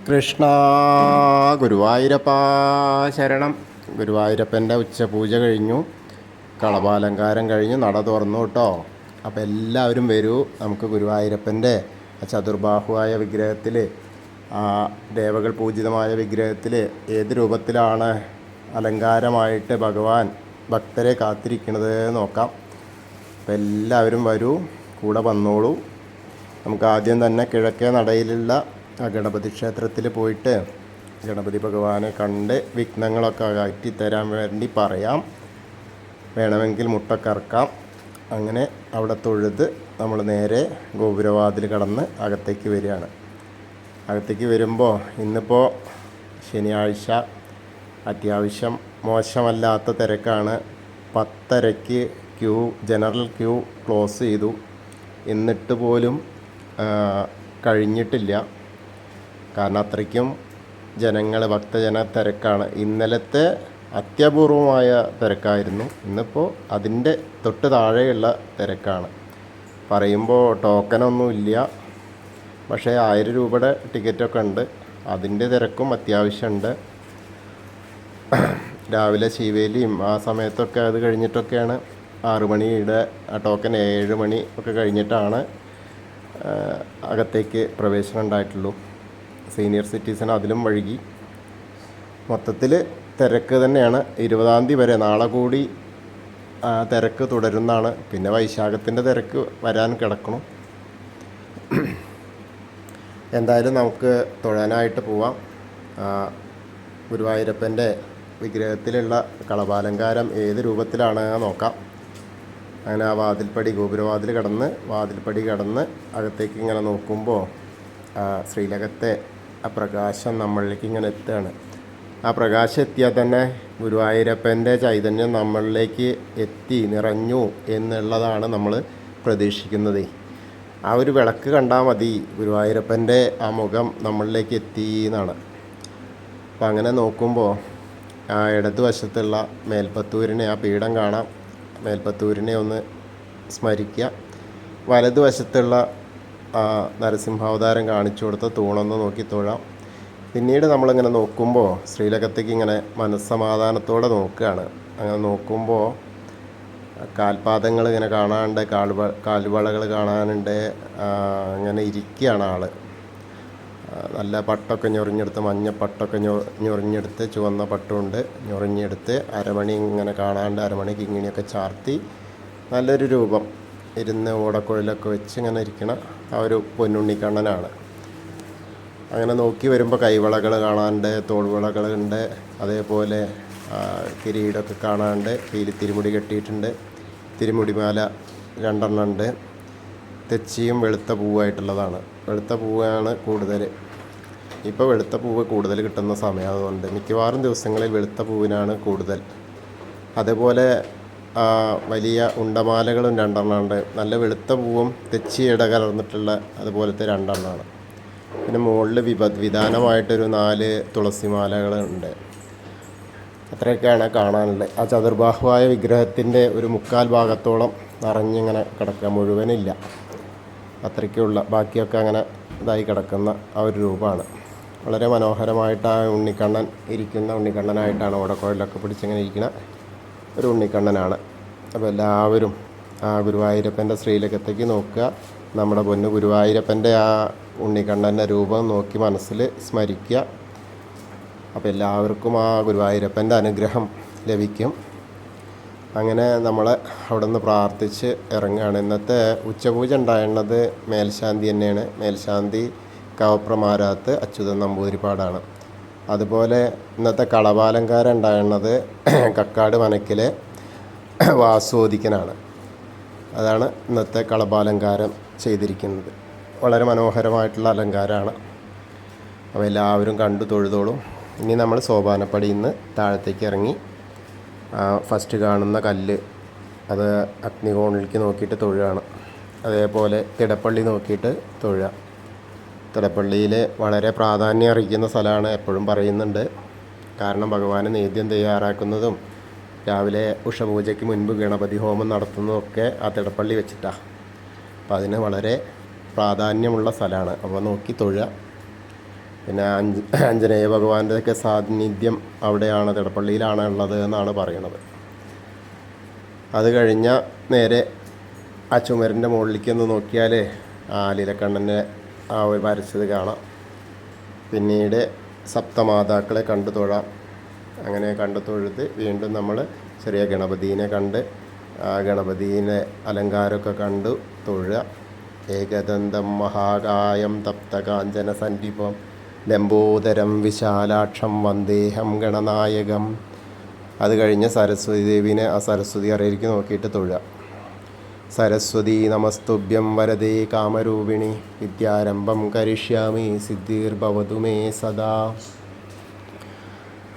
കൃഷ്ണ ഗുരുവായൂരപ്പ ശരണം. ഗുരുവായൂരപ്പൻ്റെ ഉച്ചപൂജ കഴിഞ്ഞു, കളഭാലങ്കാരം കഴിഞ്ഞു, നട തുറന്നു കേട്ടോ. അപ്പോൾ എല്ലാവരും വരൂ. നമുക്ക് ഗുരുവായൂരപ്പൻ്റെ ചതുർബാഹുവായ വിഗ്രഹത്തിൽ, ആ ദേവകൾ പൂജിതമായ വിഗ്രഹത്തിൽ ഏത് രൂപത്തിലാണ് അലങ്കാരമായിട്ട് ഭഗവാൻ ഭക്തരെ കാത്തിരിക്കുന്നത് നോക്കാം. അപ്പോൾ എല്ലാവരും വരൂ, കൂടെ വന്നോളൂ. നമുക്ക് ആദ്യം തന്നെ കിഴക്കേ നടയിലുള്ള ഗണപതി ക്ഷേത്രത്തിൽ പോയിട്ട് ഗണപതി ഭഗവാനെ കണ്ട് വിഘ്നങ്ങളൊക്കെ അകറ്റിത്തരാൻ വേണ്ടി പറയാം. വേണമെങ്കിൽ മുട്ടക്കറക്കാം. അങ്ങനെ അവിടെ തൊഴുത് നമ്മൾ നേരെ ഗോപുരവാതിൽ കടന്ന് അകത്തേക്ക് വരികയാണ്. അകത്തേക്ക് വരുമ്പോൾ ഇന്നിപ്പോൾ ശനിയാഴ്ച അത്യാവശ്യം മോശമല്ലാത്ത തിരക്കാണ്. 10:30 ജനറൽ ക്യൂ ക്ലോസ് ചെയ്തു. എന്നിട്ട് പോലും കഴിഞ്ഞിട്ടില്ല. കാരണം അത്രയ്ക്കും ഭക്തജന തിരക്കാണ്. ഇന്നലത്തെ അത്യപൂർവമായ തിരക്കായിരുന്നു. ഇന്നിപ്പോൾ അതിൻ്റെ തൊട്ട് താഴെയുള്ള തിരക്കാണ്. പറയുമ്പോൾ ടോക്കനൊന്നുമില്ല, പക്ഷേ 1000 രൂപയുടെ ടിക്കറ്റൊക്കെ ഉണ്ട്. അതിൻ്റെ തിരക്കും അത്യാവശ്യമുണ്ട്. രാവിലെ ശിവേലിയും ആ സമയത്തൊക്കെ അത് കഴിഞ്ഞിട്ടൊക്കെയാണ് 6 മണിയുടെ ടോക്കൻ 7 മണി ഒക്കെ കഴിഞ്ഞിട്ടാണ് അകത്തേക്ക് പ്രവേശനം ഉണ്ടായിട്ടുള്ളൂ. സീനിയർ സിറ്റിസൺ അതിലും വഴുകി. മൊത്തത്തിൽ തിരക്ക് തന്നെയാണ്. 20-ാം തീയതി വരെ, നാളെ കൂടി തിരക്ക് തുടരുന്നതാണ്. പിന്നെ വൈശാഖത്തിൻ്റെ തിരക്ക് വരാൻ കിടക്കണം. എന്തായാലും നമുക്ക് തൊഴാനായിട്ട് പോവാം. ഗുരുവായൂരപ്പൻ്റെ വിഗ്രഹത്തിലുള്ള കളഭാലങ്കാരം ഏത് രൂപത്തിലാണ് നോക്കാം. അങ്ങനെ ആ ഗോപുരവാതിൽ കടന്ന് അകത്തേക്ക് ഇങ്ങനെ നോക്കുമ്പോൾ ശ്രീലകത്തെ ആ പ്രകാശം നമ്മളിലേക്ക് ഇങ്ങനെ എത്തുകയാണ്. ആ പ്രകാശം എത്തിയാൽ തന്നെ ഗുരുവായൂരപ്പൻ്റെ ചൈതന്യം നമ്മളിലേക്ക് നിറഞ്ഞു എന്നുള്ളതാണ് നമ്മൾ പ്രതീക്ഷിക്കുന്നത്. ആ ഒരു വിളക്ക് കണ്ടാൽ മതി ഗുരുവായൂരപ്പൻ്റെ ആ മുഖം നമ്മളിലേക്ക് എത്തി എന്നാണ്. അപ്പം അങ്ങനെ നോക്കുമ്പോൾ ആ ഇടതുവശത്തുള്ള മേൽപ്പത്തൂരിനെ, ആ പീഠം കാണാം. മേൽപ്പത്തൂരിനെ ഒന്ന് സ്മരിക്കുക. വലതുവശത്തുള്ള നരസിംഹാവതാരം കാണിച്ചു കൊടുത്ത തൂണൊന്ന് നോക്കി തൊഴാം. പിന്നീട് നമ്മളിങ്ങനെ നോക്കുമ്പോൾ ശ്രീലകത്തേക്ക് ഇങ്ങനെ മനസ്സമാധാനത്തോടെ നോക്കുകയാണ്. അങ്ങനെ നോക്കുമ്പോൾ കാൽപാദങ്ങൾ ഇങ്ങനെ കാണാനുണ്ട്, കാൽവളകൾ കാണാനുണ്ട്. അങ്ങനെ ഇരിക്കുകയാണ് ആൾ. നല്ല പട്ടൊക്കെ ഞൊറിഞ്ഞെടുത്ത്, മഞ്ഞപ്പട്ടൊക്കെ ഞൊറിഞ്ഞെടുത്ത്, ചുവന്ന പട്ടുമുണ്ട് ഞൊറിഞ്ഞെടുത്ത്, അരമണി ഇങ്ങനെ കാണാണ്ട്, അരമണിക്ക് ഇങ്ങനെയൊക്കെ ചാർത്തി നല്ലൊരു രൂപം ഇരുന്ന് ഓടക്കുഴലൊക്കെ വെച്ച് ഇങ്ങനെ ഇരിക്കണ ആ ഒരു പൊന്നുണ്ണിക്കണ്ണനാണ്. അങ്ങനെ നോക്കി വരുമ്പോൾ കൈവളകൾ കാണാനുണ്ട്, തോൾവളകളുണ്ട്, അതേപോലെ കിരീടമൊക്കെ കാണാനുണ്ട്. കയ്യിൽ തിരുമുടി കെട്ടിയിട്ടുണ്ട്. തിരുമുടിമാല 2 ഉണ്ട്. തെച്ചിയും വെളുത്ത പൂവായിട്ടുള്ളതാണ്. വെളുത്ത പൂവാണ് കൂടുതൽ. ഇപ്പോൾ വെളുത്ത പൂവ് കൂടുതൽ കിട്ടുന്ന സമയമായതുകൊണ്ട് മിക്കവാറും ദിവസങ്ങളിൽ വെളുത്ത പൂവിനാണ് കൂടുതൽ. അതേപോലെ വലിയ ഉണ്ടമാലകളും 2 ഉണ്ട്. നല്ല വെളുത്ത പൂവും തെച്ചി കലർന്നിട്ടുള്ള അതുപോലത്തെ 2 പിന്നെ മുകളിൽ വിധാനമായിട്ടൊരു 4 തുളസിമാലകളുണ്ട്. അത്രയൊക്കെയാണ് കാണാനുള്ളത്. ആ ചതുർബാഹുവായ വിഗ്രഹത്തിൻ്റെ ഒരു 1/4 ഭാഗത്തോളം നിറഞ്ഞിങ്ങനെ കിടക്കുക, മുഴുവനില്ല. അത്രയ്ക്കുള്ള ബാക്കിയൊക്കെ അങ്ങനെ ഇതായി കിടക്കുന്ന ആ ഒരു രൂപമാണ്. വളരെ മനോഹരമായിട്ട് ആ ഉണ്ണിക്കണ്ണൻ ഇരിക്കുന്ന ഉണ്ണിക്കണ്ണനായിട്ടാണ് ഓടക്കുഴലൊക്കെ പിടിച്ചിങ്ങനെ ഇരിക്കുന്ന ഒരു ഉണ്ണിക്കണ്ണനാണ്. അപ്പോൾ എല്ലാവരും ആ ഗുരുവായൂരപ്പൻ്റെ ശ്രീലകത്തേക്ക് നോക്കുക. നമ്മുടെ പൊന്നു ഗുരുവായൂരപ്പൻ്റെ ആ ഉണ്ണിക്കണ്ണൻ്റെ രൂപം നോക്കി മനസ്സിൽ സ്മരിക്കുക. അപ്പോൾ എല്ലാവർക്കും ആ ഗുരുവായൂരപ്പൻ്റെ അനുഗ്രഹം ലഭിക്കും. അങ്ങനെ നമ്മൾ അവിടെ നിന്ന് പ്രാർത്ഥിച്ച് ഇറങ്ങുകയാണ്. ഇന്നത്തെ ഉച്ചപൂജ ഉണ്ടായിരുന്നത് മേൽശാന്തി തന്നെയാണ്. മേൽശാന്തി കവപ്രമാരാത്ത് അച്യുതൻ നമ്പൂതിരിപ്പാടാണ്. അതുപോലെ ഇന്നത്തെ കളഭാലങ്കാരം ഉണ്ടായിരുന്നത് കക്കാട് മനക്കിലെ വാസോദിക്കനാണ്. അതാണ് ഇന്നത്തെ കളഭാലങ്കാരം ചെയ്തിരിക്കുന്നത്. വളരെ മനോഹരമായിട്ടുള്ള അലങ്കാരമാണ്. അപ്പോൾ എല്ലാവരും കണ്ടു തൊഴുതോളും. ഇനി നമ്മൾ സോപാനപ്പടിയിൽ നിന്ന് താഴത്തേക്ക് ഇറങ്ങി ഫസ്റ്റ് കാണുന്ന കല്ല്, അത് അഗ്നികോണിലേക്ക് നോക്കിയിട്ട് തൊഴുകയാണ്. അതേപോലെ തിടപ്പള്ളി നോക്കിയിട്ട് തൊഴുക. തിടപ്പള്ളിയിൽ വളരെ പ്രാധാന്യം അറിയിക്കുന്ന സ്ഥലമാണ്, എപ്പോഴും പറയുന്നുണ്ട്. കാരണം ഭഗവാന് നേദ്യം തയ്യാറാക്കുന്നതും രാവിലെ ഉഷപൂജയ്ക്ക് മുൻപ് ഗണപതി ഹോമം നടത്തുന്നതൊക്കെ ആ തിടപ്പള്ളി വെച്ചിട്ടാണ്. അപ്പോൾ അതിന് വളരെ പ്രാധാന്യമുള്ള സ്ഥലമാണ്. അപ്പോൾ നോക്കി തൊഴുക. പിന്നെ ആഞ്ജനേയ ഭഗവാന്റെയൊക്കെ സാന്നിധ്യം അവിടെയാണ്, തിടപ്പള്ളിയിലാണ് ഉള്ളത് എന്നാണ് പറയണത്. അത് കഴിഞ്ഞാൽ നേരെ ആ ചുമരിൻ്റെ മുകളിലേക്ക് ഒന്ന് നോക്കിയാൽ ലീലക്കണ്ണനെ വരച്ചത് കാണാം. പിന്നീട് സപ്തമാതാക്കളെ കണ്ടു തൊഴാം. അങ്ങനെ കണ്ടു തൊഴുത് വീണ്ടും നമ്മൾ ചെറിയ ഗണപതിനെ കണ്ട് ആ ഗണപതിനെ അലങ്കാരമൊക്കെ കണ്ടു തൊഴുക. ഏകദന്തം മഹാകായം തപ്തകാഞ്ചന സന്ദീപം ലംബോദരം വിശാലാക്ഷം വന്ദേഹം ഗണനായകം. അത് കഴിഞ്ഞ് സരസ്വതി ദേവീനെ ആ സരസ്വതി അറയിലേക്ക് നോക്കിയിട്ട് തൊഴുക. സരസ്വതി നമസ്തുഭ്യം വരദേ കാമരൂപിണി വിദ്യാരംഭം കരിഷ്യാമി സിദ്ധിർഭവതു മേ സദാ.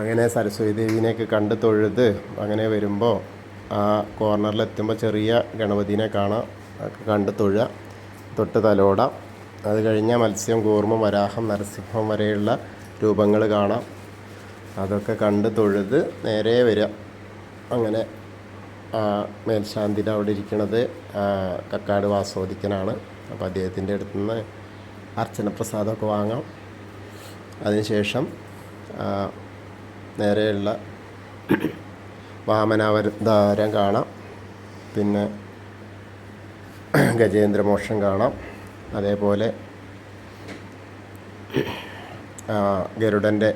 അങ്ങനെ സരസ്വതി ദേവീനെയൊക്കെ കണ്ട് തൊഴുത് അങ്ങനെ വരുമ്പോൾ ആ കോർണറിലെത്തുമ്പോൾ ചെറിയ ഗണപതിനെ കാണാം. കണ്ട് തൊഴുക, തൊട്ട് തലോടാം. അത് കഴിഞ്ഞാൽ മത്സ്യം, കൂർമ്മം, വരാഹം, നരസിംഹം വരെയുള്ള രൂപങ്ങൾ കാണാം. അതൊക്കെ കണ്ട് തൊഴുത് നേരെ വരിക. അങ്ങനെ മേൽശാന്തിയുടെ അവിടെ ഇരിക്കുന്നത് കക്കാട് വാസോദിക്കനാണ്. അപ്പോൾ അദ്ദേഹത്തിൻ്റെ അടുത്ത് നിന്ന് അർച്ചന പ്രസാദമൊക്കെ വാങ്ങാം. അതിനുശേഷം നേരെയുള്ള വാമനാവതാരം കാണാം. പിന്നെ ഗജേന്ദ്രമോക്ഷം കാണാം. അതേപോലെ ഗരുഡൻ്റെ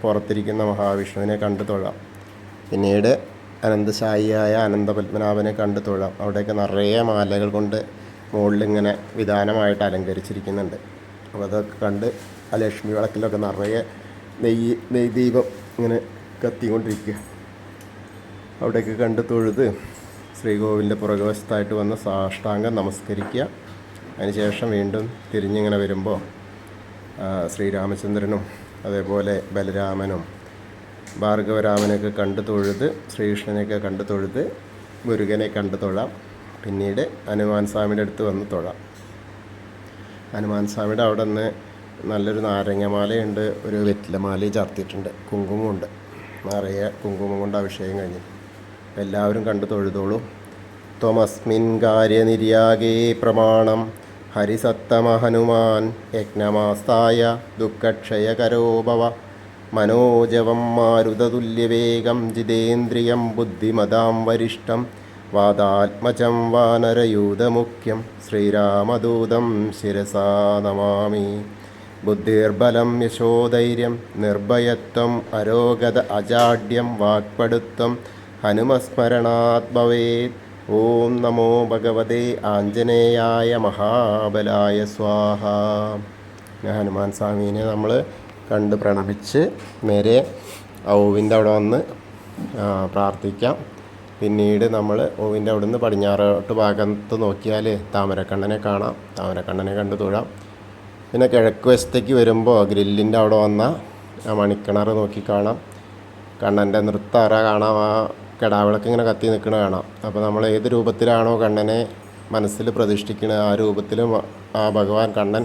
പുറത്തിരിക്കുന്ന മഹാവിഷ്ണുവിനെ കണ്ടു തൊഴാം. പിന്നീട് അനന്തശായിയായ അനന്തപത്മനാഭനെ കണ്ടു തൊഴാം. അവിടെയൊക്കെ നിറയെ മാലകൾ കൊണ്ട് മുകളിലിങ്ങനെ വിധാനമായിട്ട് അലങ്കരിച്ചിരിക്കുന്നുണ്ട്. അപ്പോൾ അതൊക്കെ കണ്ട് ആ ലക്ഷ്മി വിളക്കിലൊക്കെ നിറയെ നെയ്ദീപം ഇങ്ങനെ കത്തിക്കൊണ്ടിരിക്കുക. അവിടെയൊക്കെ കണ്ട് തൊഴുത് ശ്രീകോവിലിൻ്റെ പുറകുവശത്തായിട്ട് വന്ന് സാഷ്ടാംഗം നമസ്കരിക്കുക. അതിനുശേഷം വീണ്ടും തിരിഞ്ഞിങ്ങനെ വരുമ്പോൾ ശ്രീരാമചന്ദ്രനും അതേപോലെ ബലരാമനും ഭാർഗവരാമനെയൊക്കെ കണ്ടു തൊഴുത് ശ്രീകൃഷ്ണനെയൊക്കെ കണ്ടു തൊഴുത് മുരുകനെ കണ്ടു തൊഴാം. പിന്നീട് ഹനുമാൻ സ്വാമിയുടെ അടുത്ത് വന്ന് തൊഴാം. ഹനുമാൻ സ്വാമിയുടെ അവിടെ നിന്ന് നല്ലൊരു നാരങ്ങമാലയുണ്ട്, ഒരു വെറ്റിലമാലയും ചാർത്തിയിട്ടുണ്ട്, കുങ്കുമമുണ്ട്, നിറയെ കുങ്കുമം കൊണ്ട് അഭിഷേകം കഴിഞ്ഞു. എല്ലാവരും കണ്ടു തൊഴുതോളൂ. ത്വമസ്മിൻ കാര്യനിര്യാഗേ പ്രമാണം ഹരിസത്തമ ഹനുമാൻ യജ്ഞമാസ്തായ ദുഃഖക്ഷയകരോ ഭവ മനോജവം മാരുതതുല്യവേഗം ജിതേന്ദ്രിയം ബുദ്ധിമതാം വരിഷ്ഠം വാദാത്മജം വാനരയൂതമുഖ്യം ശ്രീരാമദൂതം ശിരസാ നമാമി. ബുദ്ധിർബലം യശോധൈര്യം നിർഭയത്വം അരോഗത അജാഡ്യം വാക്പടുത്വം ഹനുമസ്മരണാത് ഭവേത്. ഓം നമോ ഭഗവതേ ആഞ്ജനേയായ മഹാബലായ സ്വാഹ. ഹനുമാൻ സ്വാമീനെ നമ്മൾ കണ്ട് പ്രണമിച്ച് നേരെ ഓവിൻ്റെ അവിടെ വന്ന് പ്രാർത്ഥിക്കാം. പിന്നീട് നമ്മൾ ഓവിൻ്റെ അവിടെ നിന്ന് പടിഞ്ഞാറോട്ട് ഭാഗത്ത് നോക്കിയാൽ താമരക്കണ്ണനെ കാണാം. താമരക്കണ്ണനെ കണ്ട് തൊഴാം. പിന്നെ കിഴക്ക് വശത്തേക്ക് വരുമ്പോൾ ഗ്രില്ലിൻ്റെ അവിടെ വന്ന ആ മണിക്കിണർ നോക്കി കാണാം. കണ്ണൻ്റെ നൃത്തറ കാണാം. ആ കെടാവിളക്ക് ഇങ്ങനെ കത്തി നിൽക്കണ കാണാം. അപ്പോൾ നമ്മൾ ഏത് രൂപത്തിലാണോ കണ്ണനെ മനസ്സിൽ പ്രതിഷ്ഠിക്കുന്നത് ആ രൂപത്തിലും ആ ഭഗവാൻ കണ്ണൻ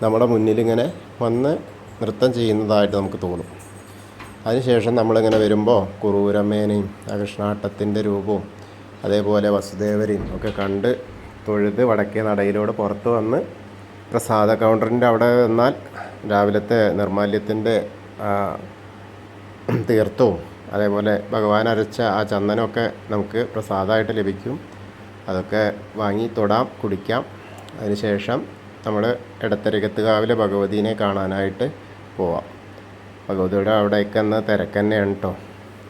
നമ്മുടെ മുന്നിലിങ്ങനെ വന്ന് നൃത്തം ചെയ്യുന്നതായിട്ട് നമുക്ക് തോന്നും. അതിനുശേഷം നമ്മളിങ്ങനെ വരുമ്പോൾ കുറൂരമ്മേനെയും ആ കൃഷ്ണാട്ടത്തിൻ്റെ രൂപവും അതേപോലെ വസുദേവരെയും ഒക്കെ കണ്ട് തൊഴുത് വടക്കേ നടയിലൂടെ പുറത്ത് വന്ന് പ്രസാദ കൗണ്ടറിൻ്റെ അവിടെ വന്നാൽ രാവിലത്തെ നിർമാല്യത്തിൻ്റെ തീർത്ഥവും അതേപോലെ ഭഗവാൻ അരച്ച ആ ചന്ദനമൊക്കെ നമുക്ക് പ്രസാദമായിട്ട് ലഭിക്കും. അതൊക്കെ വാങ്ങി തൊടാം, കുടിക്കാം. അതിനുശേഷം നമ്മൾ എടത്തരകത്തുകാവിലെ ഭഗവതീനെ കാണാനായിട്ട് പോവാം. ഭഗവതിയുടെ അവിടേക്ക് എന്ന തിരക്ക് തന്നെയാണ് കേട്ടോ.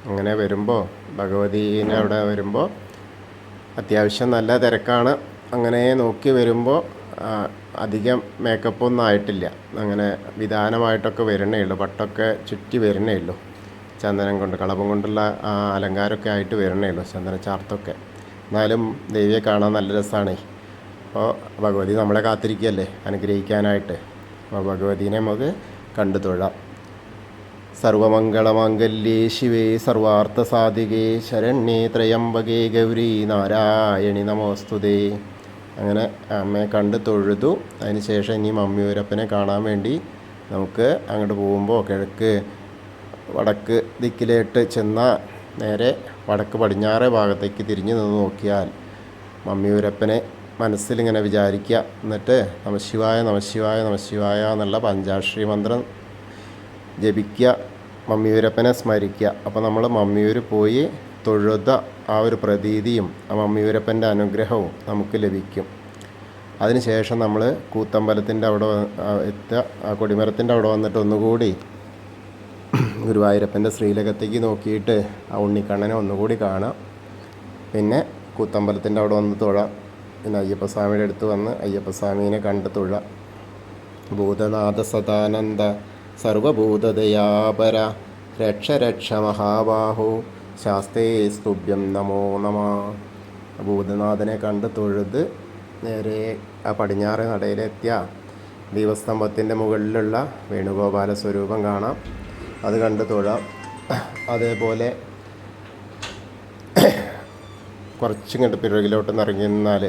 അങ്ങനെ വരുമ്പോൾ ഭഗവതീനെ അവിടെ വരുമ്പോൾ അത്യാവശ്യം നല്ല തിരക്കാണ്. അങ്ങനെ നോക്കി വരുമ്പോൾ അധികം മേക്കപ്പൊന്നും ആയിട്ടില്ല. അങ്ങനെ വിധാനമായിട്ടൊക്കെ വരണേ ഉള്ളൂ. പട്ടൊക്കെ ചുറ്റി വരണേ ഉള്ളൂ. ചന്ദനം കൊണ്ട് കളഭം കൊണ്ടുള്ള അലങ്കാരമൊക്കെ ആയിട്ട് വരണേ ഉള്ളൂ, ചന്ദന ചാർത്തൊക്കെ. എന്നാലും ദേവിയെ കാണാൻ നല്ല രസമാണ്. അപ്പോൾ ഭഗവതി നമ്മളെ കാത്തിരിക്കുകയല്ലേ അനുഗ്രഹിക്കാനായിട്ട്. അപ്പോൾ ഭഗവതീനെ നമുക്ക് കണ്ടു തൊഴാം. സർവമംഗളമാംഗല്യേ ശിവേ സർവാർത്ഥസാധികേ ശരണ്യേ ത്രയംബകേ ഗൗരി നാരായണി നമോസ്തുതേ. അങ്ങനെ അമ്മയെ കണ്ട് തൊഴുതു. അതിന് ശേഷം ഇനി മമ്മിയൂരപ്പനെ കാണാൻ വേണ്ടി നമുക്ക് അങ്ങോട്ട് പോകുമ്പോൾ കിഴക്ക് വടക്ക് ദിക്കിലേട്ട് ചെന്നാൽ നേരെ വടക്ക് പടിഞ്ഞാറേ ഭാഗത്തേക്ക് തിരിഞ്ഞു നിന്ന് നോക്കിയാൽ മമ്മിയൂരപ്പനെ മനസ്സിലിങ്ങനെ വിചാരിക്കുക. എന്നിട്ട് നമശിവായ നമശിവായ നമശിവായ എന്നുള്ള പഞ്ചാക്ഷരി മന്ത്രം ജപിക്കുക, മമ്മിയൂരപ്പനെ സ്മരിക്കുക. അപ്പോൾ നമ്മൾ മമ്മിയൂർ പോയി തൊഴുത ആ ഒരു പ്രതീതിയും ആ മമ്മിയൂരപ്പൻ്റെ അനുഗ്രഹവും നമുക്ക് ലഭിക്കും. അതിനുശേഷം നമ്മൾ കൂത്തമ്പലത്തിൻ്റെ അവിടെ എത്തുക. ആ കൊടിമരത്തിൻ്റെ അവിടെ വന്നിട്ട് ഒന്നുകൂടി ഗുരുവായൂരപ്പൻ്റെ ശ്രീലകത്തേക്ക് നോക്കിയിട്ട് ആ ഉണ്ണിക്കണ്ണനെ ഒന്നുകൂടി കാണാം. പിന്നെ കൂത്തമ്പലത്തിൻ്റെ അവിടെ വന്ന് തൊഴാം. പിന്നെ അയ്യപ്പസ്വാമിയുടെ അടുത്ത് വന്ന് അയ്യപ്പസ്വാമീനെ കണ്ട് തൊഴാം. ഭൂതനാഥ സദാനന്ദ സർവഭൂതദയാപര രക്ഷ രക്ഷ മഹാബാഹു ശാസ്തേ സ്തുഭ്യം നമോ നമ. ഭൂതനാഥനെ കണ്ട് തൊഴുത് നേരെ ആ പടിഞ്ഞാറ് നടയിലെത്തിയ ദീപസ്തംഭത്തിൻ്റെ മുകളിലുള്ള വേണുഗോപാല സ്വരൂപം കാണാം. അത് കണ്ട് തൊഴാം. അതേപോലെ കുറച്ചിങ്ങോട്ട് പിറകിലോട്ട് ഇറങ്ങി നിന്നാൽ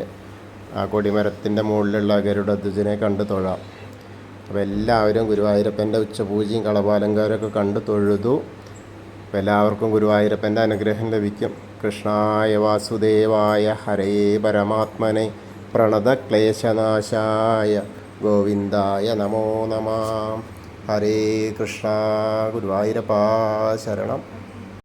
ആ കൊടിമരത്തിൻ്റെ മുകളിലുള്ള ഗരുഡധ്വജനെ കണ്ട് തൊഴാം. അപ്പോൾ എല്ലാവരും ഗുരുവായൂരപ്പൻ്റെ ഉച്ചപൂജയും കളഭാലങ്കാരമൊക്കെ കണ്ട് തൊഴുതു. അപ്പോൾ എല്ലാവർക്കും ഗുരുവായൂരപ്പൻ്റെ അനുഗ്രഹം ലഭിക്കും. കൃഷ്ണായ വാസുദേവായ ഹരേ പരമാത്മനെ പ്രണതക്ലേശനാശായ ഗോവിന്ദായ നമോ നമ. ഹരേ കൃഷ്ണ. ഗുരുവായൂരപ്പാ ശരണം.